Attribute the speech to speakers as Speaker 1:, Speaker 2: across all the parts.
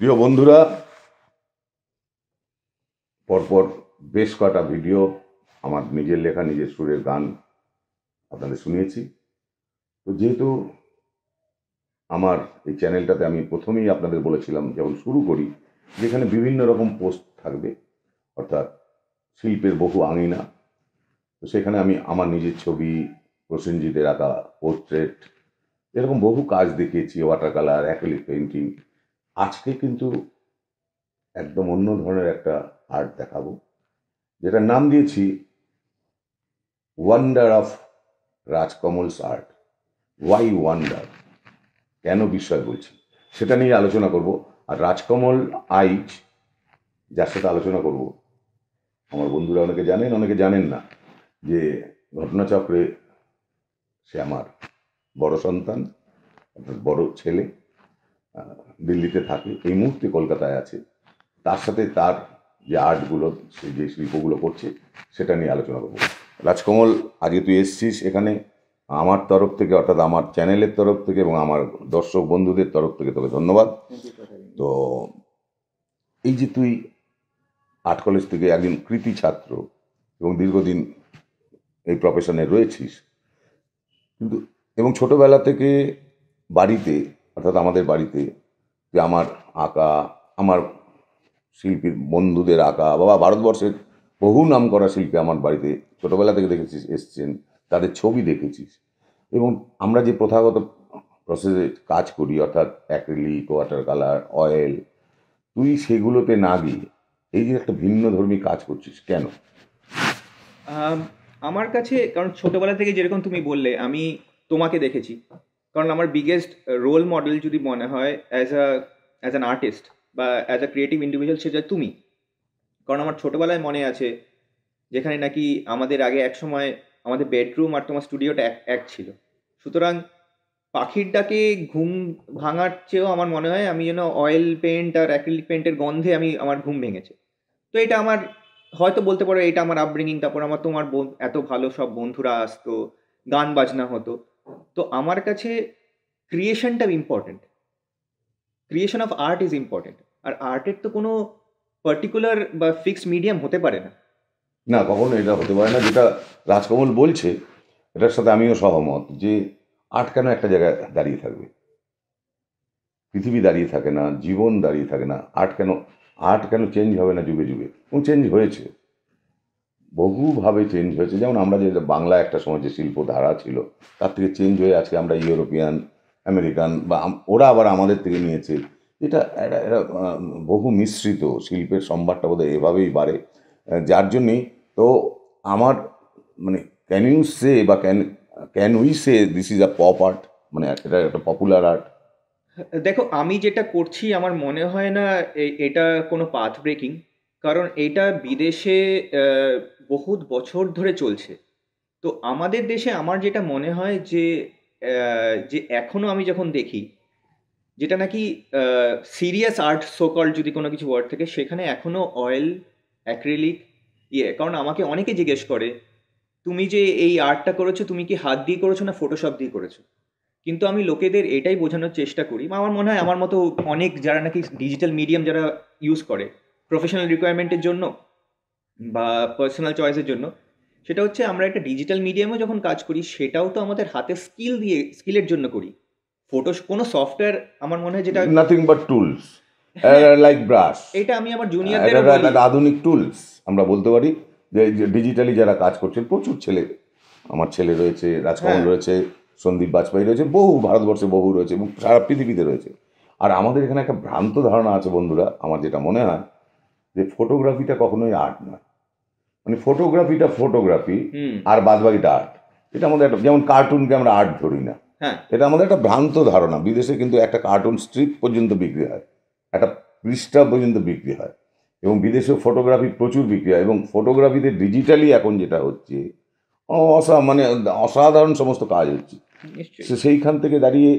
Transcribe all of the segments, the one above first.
Speaker 1: প্রিয় বন্ধুরা, পরপর বেশ কটা ভিডিও আমার নিজের লেখা নিজের সুরের গান আপনাদের শুনিয়েছি। তো যেহেতু আমার এই চ্যানেলটাতে আমি প্রথমেই আপনাদের বলেছিলাম যখন শুরু করি, যেখানে বিভিন্ন রকম পোস্ট থাকবে, অর্থাৎ শিল্পের বহু আঙিনা। তো সেখানে আমি আমার নিজের ছবি, প্রসেনজিতের আঁকা পোর্ট্রেট, এরকম বহু কাজ দেখিয়েছি, ওয়াটার কালার, অ্যাক্রিলিক পেইন্টিং। আজকে কিন্তু একদম অন্য ধরনের একটা আর্ট দেখাবো, যেটার নাম দিয়েছি wonder of Rajkamal's art. Why wonder, কেন বিস্ময় বলছি, সেটা নিয়ে আলোচনা করব। আর রাজকমল আইচ, যার সাথে আলোচনা করব, আমার বন্ধুরা অনেকে জানেন, অনেকে জানেন না, যে ঘটনাচক্রে সে আমার বড় সন্তান, অর্থাৎ বড় ছেলে। দিল্লিতে থাকে, এই মুহূর্তে কলকাতায় আছে। তার সাথে তার যে আর্টগুলো, সে যে শিল্পগুলো করছে, সেটা নিয়ে আলোচনা করব। রাজকমল, আজকে তুই এসছিস এখানে আমার তরফ থেকে, অর্থাৎ আমার চ্যানেলের তরফ থেকে এবং আমার দর্শক বন্ধুদের তরফ থেকে তোকে ধন্যবাদ। তো এই যে তুই আর্ট কলেজ থেকে একজন কৃতি ছাত্র এবং দীর্ঘদিন এই প্রফেশনে রয়েছিস, কিন্তু এবং ছোটোবেলা থেকে বাড়িতে, অর্থাৎ আমাদের বাড়িতে, যে আমার আঁকা, আমার শিল্পীর বন্ধুদের আঁকা, বাবা ভারতবর্ষের বহু নাম করা শিল্পী আমার বাড়িতে ছোটোবেলা থেকে দেখেছিস, এসছেন, তাদের ছবি দেখেছিস। এবং আমরা যে প্রথাগত প্রসেসে কাজ করি, অর্থাৎ অ্যাক্রিলিক, ওয়াটার কালার, অয়েল, তুই সেগুলোতে না গিয়ে এই যে একটা ভিন্ন ধর্মী কাজ করছিস কেন?
Speaker 2: আমার কাছে, কারণ ছোটবেলা থেকে যেরকম তুমি বললে, আমি তোমাকে দেখেছি। কারণ আমার বিগেস্ট রোল মডেল যদি মনে হয় অ্যাজ অ্যান আর্টিস্ট বা অ্যাজ আ ক্রিয়েটিভ ইন্ডিভিজুয়াল, সেটা তুমি। কারণ আমার ছোটবেলায় মনে আছে, যেখানে নাকি আমাদের আগে এক সময় আমাদের বেডরুম আর তোমার স্টুডিওটা এক এক ছিল। সুতরাং পাখির ডাকে ঘুম ভাঙার চেয়েও আমার মনে হয় আমি যেন অয়েল পেন্ট আর অ্যাক্রিলিক পেন্টের গন্ধে আমার ঘুম ভেঙেছে। তো এটা আমার, হয়তো বলতে পারো এটা আমার আপব্রিঙ্গিং। তারপর আমার তোমার এত ভালো সব বন্ধুরা আসতো, গান বাজনা হতো। তো আমার কাছে ক্রিয়েশনটা important, creation of art is important. আর আর্টের তো কোনো পার্টিকুলার বা ফিক্সড মিডিয়াম হতে পারে না।
Speaker 1: না, কখনো এটা হতে পারে না। যেটা রাজকমল বলছে, এটার সাথে আমিও সহমত, যে আর্ট কেন একটা জায়গায় দাঁড়িয়ে থাকবে? পৃথিবী দাঁড়িয়ে থাকে না, জীবন দাঁড়িয়ে থাকে না। আর্ট কেন চেঞ্জ হবে না যুগে যুগে? এবং চেঞ্জ হয়েছে, বহুভাবে চেঞ্জ হয়েছে। যেমন আমরা যে বাংলা একটা সময় যে শিল্প ধারা ছিল, তার থেকে চেঞ্জ হয়ে আজকে আমরা ইউরোপিয়ান, আমেরিকান, বা ওরা আবার আমাদের থেকে নিয়েছে। এটা এটা এটা বহু মিশ্রিত শিল্পের সম্ভারটা বোধহয় এভাবেই বাড়ে। যার জন্যেই তো আমার, মানে, ক্যান ইউ সে বা can we say this is a pop art, মানে এটা একটা পপুলার আর্ট?
Speaker 2: দেখো, আমি যেটা করছি আমার মনে হয় না এটা কোনো পাথ ব্রেকিং। কারণ এটা বিদেশে আহ, বহুত বছর ধরে চলছে। তো আমাদের দেশে আমার যেটা মনে হয় যে এখনো আমি যখন দেখি, যেটা নাকি সিরিয়াস আর্ট সোকল্ড যদি কোনো কিছু ওয়ার্ড থেকে, সেখানে এখনো অয়েল, অ্যাক্রিলিক, কারণ আমাকে অনেকে জিজ্ঞেস করে, তুমি যে এই আর্টটা করেছো, তুমি কি হাত দিয়ে করেছো না ফটোশপ দিয়ে করেছো? কিন্তু আমি লোকেদের এটাই বোঝানোর চেষ্টা করি, বা আমার মনে হয় আমার মতো অনেক যারা নাকি ডিজিটাল মিডিয়াম যারা ইউজ করে প্রফেশনাল রিকোয়ারমেন্টের জন্য বা পার্সোনাল চয়েসের জন্য, সেটা হচ্ছে আমরা একটা ডিজিটাল মিডিয়ামে যখন কাজ করি, সেটাও তো আমাদের হাতে স্কিলের জন্য করি। কোনো সফটওয়্যার আমার মনে হয় যেটা,
Speaker 1: নাথিং বাট টুলস,
Speaker 2: হ্যাঁ,
Speaker 1: লাইক ব্রাশ।
Speaker 2: এটা আমি আমার
Speaker 1: এটা
Speaker 2: জুনিয়রদেরও
Speaker 1: একটা
Speaker 2: বলি।
Speaker 1: একটা আধুনিক টুলস আমরা বলতে পারি। যে ডিজিটালি যারা কাজ করছেন, প্রচুর ছেলে, আমার ছেলে রয়েছে, রাজকমল
Speaker 2: হ্যাঁ,
Speaker 1: রয়েছে, সন্দীপ বাজপেয়ী রয়েছে, বহু ভারতবর্ষে বহু রয়েছে এবং সারা পৃথিবীতে রয়েছে। আর আমাদের এখানে একটা ভ্রান্ত ধারণা আছে বন্ধুরা, আমার যেটা মনে হয়, যে ফটোগ্রাফিটা কখনোই আর্ট নয়। মানে ফটোগ্রাফিটা ফটোগ্রাফি,
Speaker 2: হুম,
Speaker 1: আর বাদবাকিটা আর্ট। এটা আমাদের একটা, যেমন কার্টুনকে আমরা আর্ট ধরি না,
Speaker 2: হ্যাঁ,
Speaker 1: এটা আমাদের একটা ভ্রান্ত ধারণা। বিদেশে কিন্তু একটা কার্টুন স্ট্রিপ পর্যন্ত বিক্রি হয়, একটা পৃষ্ঠা পর্যন্ত বিক্রি হয়, এবং বিদেশে ফটোগ্রাফি প্রচুর বিক্রি হয়। এবং ফটোগ্রাফিতে ডিজিটালি এখন যেটা হচ্ছে, মানে অসাধারণ সমস্ত কাজ হচ্ছে।
Speaker 2: নিশ্চয়ই।
Speaker 1: সেইখান থেকে দাঁড়িয়ে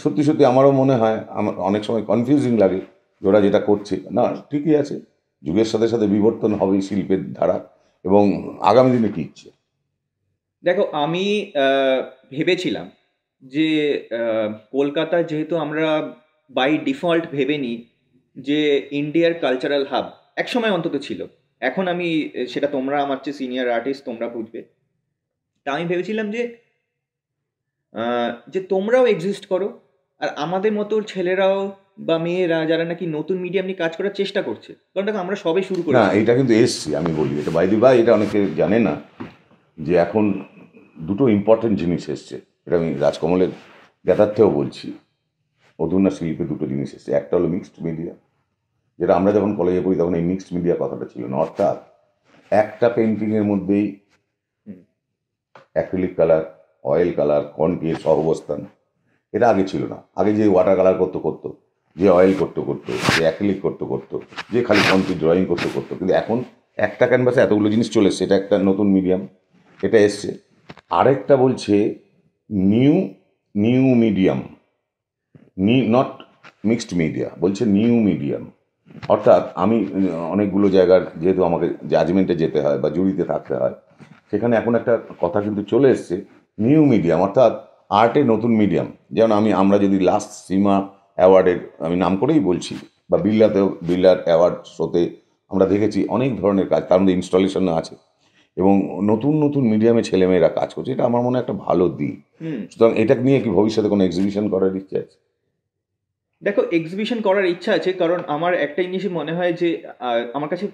Speaker 1: সত্যি সত্যি আমারও মনে হয়, আমার অনেক সময় কনফিউজিং লাগে যে ওরা যেটা করছে, না ঠিকই আছে, যুগের সাথে সাথে বিবর্তন হবে শিল্পের ধারা। এবং আগামী দিনে কী ইচ্ছে?
Speaker 2: দেখো, আমি আহ, ভেবেছিলাম যে কলকাতা যেহেতু আমরা বাই ডিফল্ট ভেবে নিই যে ইন্ডিয়ার কালচারাল হাব একসময় অন্তত ছিল। এখন আমি সেটা তোমরা আমার চেয়ে সিনিয়র আর্টিস্ট, তোমরা বুঝবে। তা আমি ভেবেছিলাম যে তোমরাও এক্সিস্ট করো, আর আমাদের মতো ছেলেরাও বা মেয়েরা যারা নাকি নতুন মিডিয়াম নিয়ে কাজ করার চেষ্টা করছে, কারণ দেখো আমরা সবে শুরু
Speaker 1: না,
Speaker 2: করেছি।
Speaker 1: এটা কিন্তু এসছি, আমি বলি এটা বাই দি বাই, এটা অনেকে জানে না যে এখন দুটো ইম্পর্টেন্ট জিনিস এসছে। এটা আমি রাজকমলের জ্ঞাতার্থেও বলছি, অধুনা শিল্পে দুটো জিনিস এসছে। একটা হলো মিক্সড মিডিয়া, যেটা আমরা যখন কলেজে পড়ি তখন এই মিক্সড মিডিয়া কথাটা ছিল না। অর্থাৎ একটা পেন্টিংয়ের মধ্যেই
Speaker 2: হুম,
Speaker 1: অ্যাক্রিলিক কালার, অয়েল কালার, কন্ট্রাস্টের সহাবস্থান, এটা আগে ছিল না। আগে যে ওয়াটার কালার করতো, যে অয়েল করতো, যে অ্যাক্রিলিক করতো, যে খালি কন্ট্রাস্ট ড্রয়িং করতো। কিন্তু এখন একটা ক্যানভাসে এতগুলো জিনিস চলে এসছে, এটা একটা নতুন মিডিয়াম, এটা এসছে। আরেকটা বলছে new new medium, not mixed media, বলছে নিউ মিডিয়াম। অর্থাৎ আমি অনেকগুলো জায়গার, যেহেতু আমাকে জাজমেন্টে যেতে হয় বা জুরিতে থাকতে হয়, সেখানে এখন একটা কথা কিন্তু চলে এসছে, নিউ মিডিয়াম, অর্থাৎ আর্টের নতুন মিডিয়াম। যেমন আমরা যদি লাস্ট সিমা অ্যাওয়ার্ডের আমি নাম করেই বলছি, বা বিড়লার অ্যাওয়ার্ড শোতে আমরা দেখেছি অনেক ধরনের কাজ, তার মধ্যে ইনস্টলেশনও আছে, এবং নতুন নতুন মিডিয়ামে ছেলেমেয়েরা কাজ করছে। এটা আমার মনে হয় একটা ভালো দিক।
Speaker 2: হুম।
Speaker 1: সুতরাং এটা নিয়ে কি ভবিষ্যতে কোনো এক্সিবিশন করার ইচ্ছে আছে?
Speaker 2: দেখো, এক্সিবিশন করার ইচ্ছা আছে, কারণ আমার একটা জিনিসই মনে হয় যে আমার কাছে,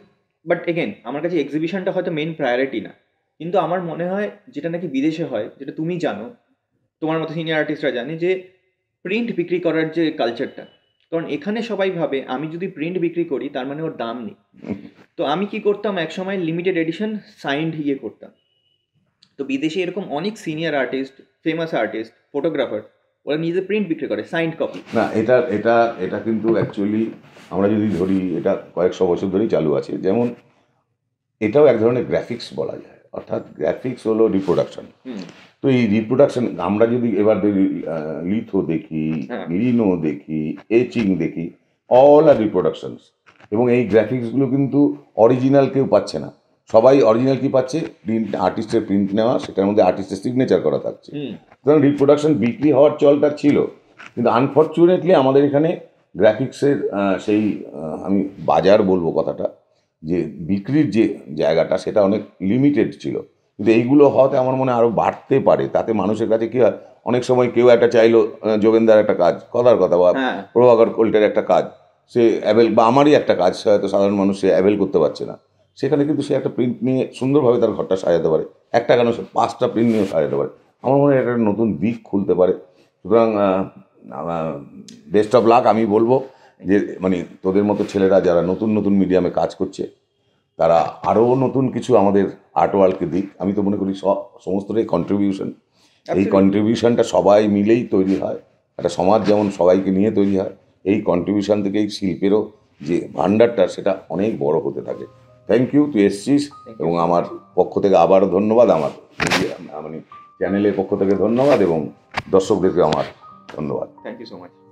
Speaker 2: বাট এগেন আমার কাছে এক্সিবিশনটা হয়তো মেন প্রায়োরিটি না, কিন্তু আমার মনে হয় যেটা নাকি বিদেশে হয়, যেটা তুমি জানো, তোমার মতো সিনিয়র আর্টিস্টরা জানে, যে প্রিন্ট বিক্রি করার যে কালচারটা। কারণ এখানে সবাই ভাবে আমি যদি প্রিন্ট বিক্রি করি তার মানে ওর দাম নেই। তো আমি কি করতাম, একসময় লিমিটেড এডিশন সাইন্ড করতাম। তো বিদেশে এরকম অনেক senior artist, famous artist, photographer, ওরা নিজে প্রিন্ট বিক্রি করে, সাইন্ড কপি।
Speaker 1: না, এটা এটা এটা কিন্তু অ্যাকচুয়ালি আমরা যদি ধরি, এটা কয়েকশো বছর ধরেই চালু আছে। যেমন এটাও এক ধরনের গ্রাফিক্স বলা যায়, অর্থাৎ গ্রাফিক্স হলো রিপ্রোডাকশন।
Speaker 2: হুম।
Speaker 1: তো এই রিপ্রোডাকশন আমরা যদি এবার লিথো দেখি,
Speaker 2: হ্যাঁ।
Speaker 1: লিনো দেখি, এচিং দেখি, অল আর রিপ্রোডাকশনস। এবং এই গ্রাফিক্সগুলো কিন্তু অরিজিনাল কেউ পাচ্ছে না। সবাই অরিজিনাল কি পাচ্ছে? প্রিন্ট, আর্টিস্টের প্রিন্ট নেওয়া, সেটার মধ্যে আর্টিস্টের সিগনেচার করা থাকছে।
Speaker 2: হুম।
Speaker 1: সুতরাং রিপ্রোডাকশন বিক্রি হওয়ার চলটা ছিল, কিন্তু আনফর্চুনেটলি আমাদের এখানে গ্রাফিক্সের সেই আমি বাজার বলবো কথাটা, যে বিক্রির যে জায়গাটা সেটা অনেক লিমিটেড ছিল। কিন্তু এইগুলো হওয়াতে আমার মনে হয় আরও বাড়তে পারে। তাতে মানুষের কাছে কী হয়, অনেক সময় কেউ একটা চাইলো যোগেন্দার একটা কাজ, কথার কথা, বা
Speaker 2: হ্যাঁ।
Speaker 1: প্রভাকর কোল্টের একটা কাজ, সে অ্যাভেল, বা আমারই একটা কাজ, সে হয়তো সাধারণ মানুষ সে অ্যাভেল করতে পারছে না। সেখানে কিন্তু সে একটা প্রিন্ট নিয়ে সুন্দরভাবে তার ঘরটা সাজাতে পারে। একটা কেন, সে 5টা প্রিন্ট নিয়ে সাজাতে পারে। আমার মনে হয় একটা নতুন দিক খুলতে পারে। সুতরাং বেস্ট অফ লাক আমি বলবো, যে মানে তোদের মতো ছেলেরা যারা নতুন নতুন মিডিয়ামে কাজ করছে, তারা আরও নতুন কিছু আমাদের আর্ট ওয়ার্ল্ডকে দিক। আমি তো মনে করি সমস্তটাই কন্ট্রিবিউশন। এই
Speaker 2: Absolutely.
Speaker 1: কন্ট্রিবিউশনটা সবাই মিলেই তৈরি হয়। একটা সমাজ যেমন সবাইকে নিয়ে তৈরি হয়, এই কন্ট্রিবিউশন থেকে এই শিল্পেরও যে ভাণ্ডারটা, সেটা অনেক বড় হতে থাকে। থ্যাংক ইউ, তুই এসছিস,
Speaker 2: Thank you
Speaker 1: এবং
Speaker 2: so
Speaker 1: আমার পক্ষ থেকে আবারও ধন্যবাদ, আমার মানে চ্যানেলের পক্ষ থেকে ধন্যবাদ, এবং দর্শকদেরকে আমার ধন্যবাদ।
Speaker 2: Thank you so much.